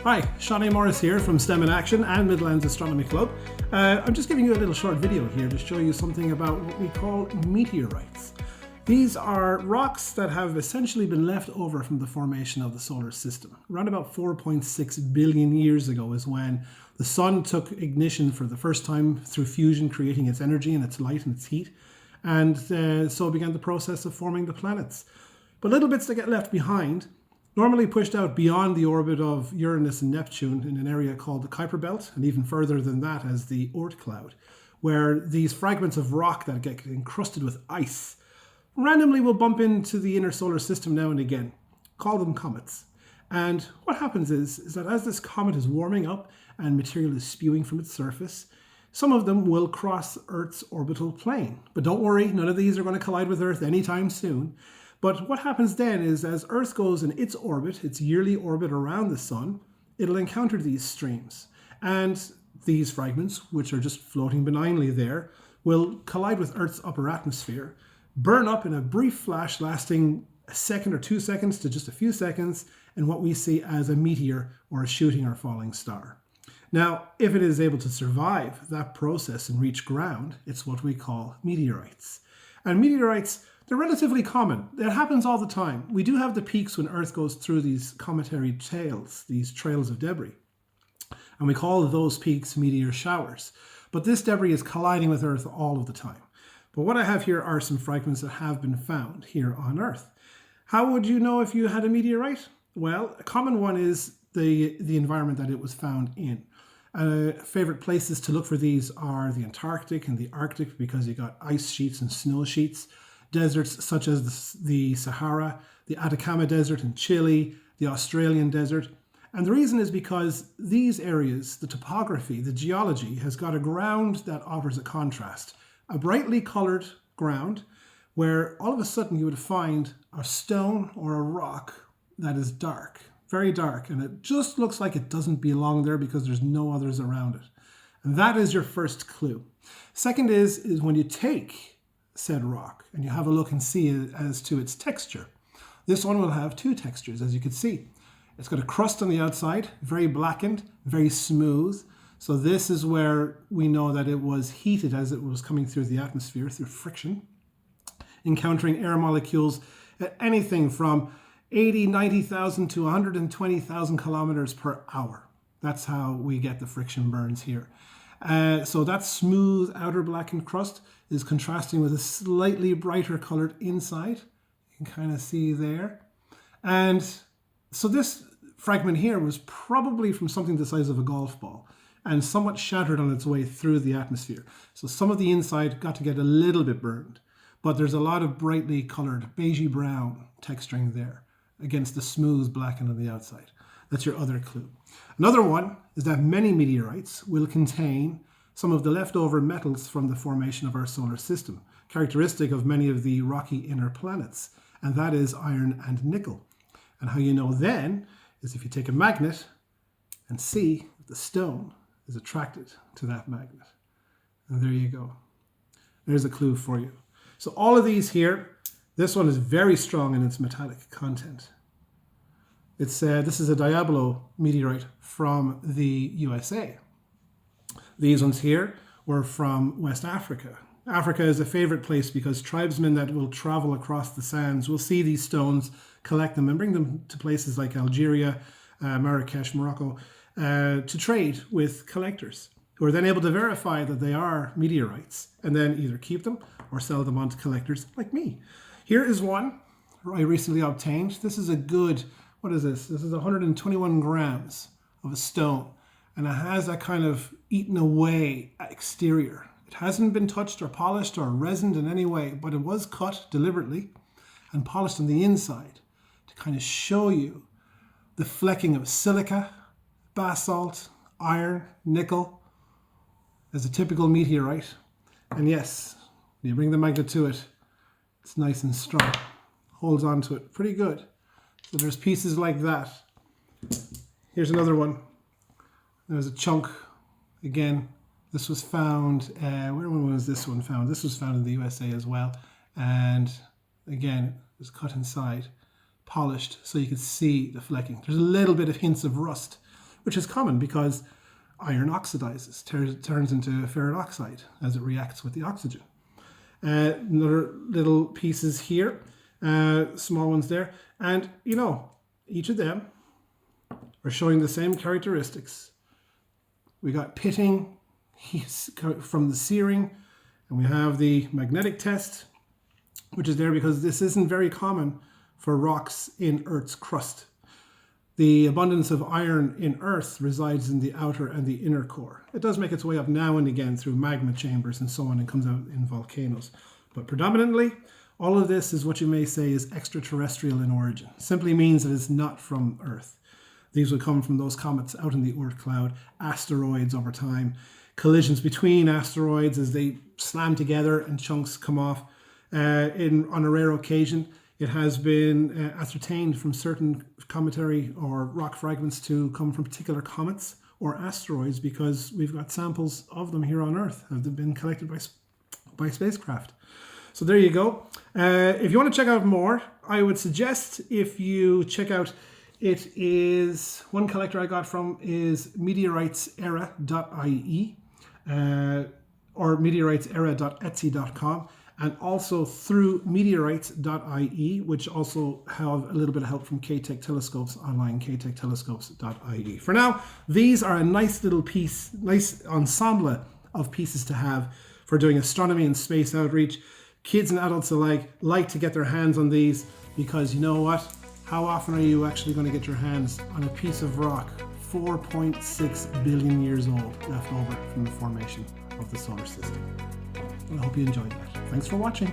Hi, Seanie Morris here from STEM in Action and Midlands Astronomy Club. I'm just giving you a little short video here to show you something about what we call meteorites. These are rocks that have essentially been left over from the formation of the solar system. Around about 4.6 billion years ago is when the sun took ignition for the first time through fusion, creating its energy and its light and its heat, and so began the process of forming the planets. But little bits that get left behind, normally pushed out beyond the orbit of Uranus and Neptune in an area called the Kuiper Belt, and even further than that as the Oort cloud, where these fragments of rock that get encrusted with ice randomly will bump into the inner solar system now and again. Call them comets. And what happens is that as this comet is warming up and material is spewing from its surface, some of them will cross Earth's orbital plane. But don't worry, none of these are going to collide with Earth anytime soon. But what happens then is as Earth goes in its orbit, its yearly orbit around the sun, it'll encounter these streams. And these fragments, which are just floating benignly there, will collide with Earth's upper atmosphere, burn up in a brief flash lasting a second or 2 seconds to just a few seconds, in what we see as a meteor or a shooting or falling star. Now, if it is able to survive that process and reach ground, it's what we call meteorites. And meteorites, they're relatively common. It happens all the time. We do have the peaks when Earth goes through these cometary tails, these trails of debris. And we call those peaks meteor showers. But this debris is colliding with Earth all of the time. But what I have here are some fragments that have been found here on Earth. How would you know if you had a meteorite? Well, a common one is the environment that it was found in. Favorite places to look for these are the Antarctic and the Arctic, because you got ice sheets and snow sheets. Deserts such as the Sahara, the Atacama Desert in Chile, the Australian desert. And the reason is because these areas, the topography, the geology, has got a ground that offers a contrast. A brightly colored ground where all of a sudden you would find a stone or a rock that is dark, very dark, and it just looks like it doesn't belong there because there's no others around it. And that is your first clue. Second is when you take said rock and you have a look and see it as to its texture. This one will have two textures, as you can see. It's got a crust on the outside, very blackened, very smooth. So this is where we know that it was heated as it was coming through the atmosphere through friction, encountering air molecules at anything from 80, 90,000 to 120,000 kilometers per hour. That's how we get the friction burns here. So that smooth outer blackened crust is contrasting with a slightly brighter colored inside. You can kind of see there. And so this fragment here was probably from something the size of a golf ball and somewhat shattered on its way through the atmosphere. So some of the inside got to get a little bit burned, but there's a lot of brightly colored beigey brown texturing there against the smooth blackened on the outside. That's your other clue. Another one is that many meteorites will contain some of the leftover metals from the formation of our solar system, characteristic of many of the rocky inner planets, and that is iron and nickel. And how you know then is if you take a magnet and see if the stone is attracted to that magnet. And there you go. There's a clue for you. So all of these here, this one is very strong in its metallic content. This is a Diablo meteorite from the USA. These ones here were from West Africa. Africa is a favorite place because tribesmen that will travel across the sands will see these stones, collect them, and bring them to places like Algeria, Marrakesh, Morocco, to trade with collectors, who are then able to verify that they are meteorites and then either keep them or sell them on to collectors like me. Here is one I recently obtained. This is a good, what is this? This is 121 grams of a stone, and it has that kind of eaten away exterior. It hasn't been touched or polished or resined in any way, but it was cut deliberately and polished on the inside to kind of show you the flecking of silica, basalt, iron, nickel as a typical meteorite. And yes, when you bring the magnet to it, it's nice and strong. Holds on to it pretty good. So there's pieces like that. Here's another one. There's a chunk. Again, this was found, where was this one found? This was found in the USA as well. And again, it was cut inside, polished, so you could see the flecking. There's a little bit of hints of rust, which is common because iron oxidizes, turns into ferrous oxide as it reacts with the oxygen. Another little pieces here, small ones there, and you know, each of them are showing the same characteristics. We got pitting from the searing, and we have the magnetic test, which is there because this isn't very common for rocks in Earth's crust. The abundance of iron in Earth resides in the outer and the inner core. It does make its way up now and again through magma chambers and so on, and comes out in volcanoes. But predominantly, all of this is what you may say is extraterrestrial in origin. Simply means that it's not from Earth. These would come from those comets out in the Oort cloud, asteroids over time, collisions between asteroids as they slam together and chunks come off. On a rare occasion, it has been ascertained from certain cometary or rock fragments to come from particular comets or asteroids because we've got samples of them here on Earth that have been collected by spacecraft. So there you go. If you want to check out more, I would suggest if you check out, it is, one collector I got from is meteoritesera.ie or meteoritesera.etsy.com. And also through meteorites.ie, which also have a little bit of help from K-Tech Telescopes online, ktechtelescopes.ie. For now, these are a nice little piece, nice ensemble of pieces to have for doing astronomy and space outreach. Kids and adults alike like to get their hands on these because you know what? How often are you actually going to get your hands on a piece of rock 4.6 billion years old left over from the formation of the solar system? I hope you enjoyed that. Thanks for watching.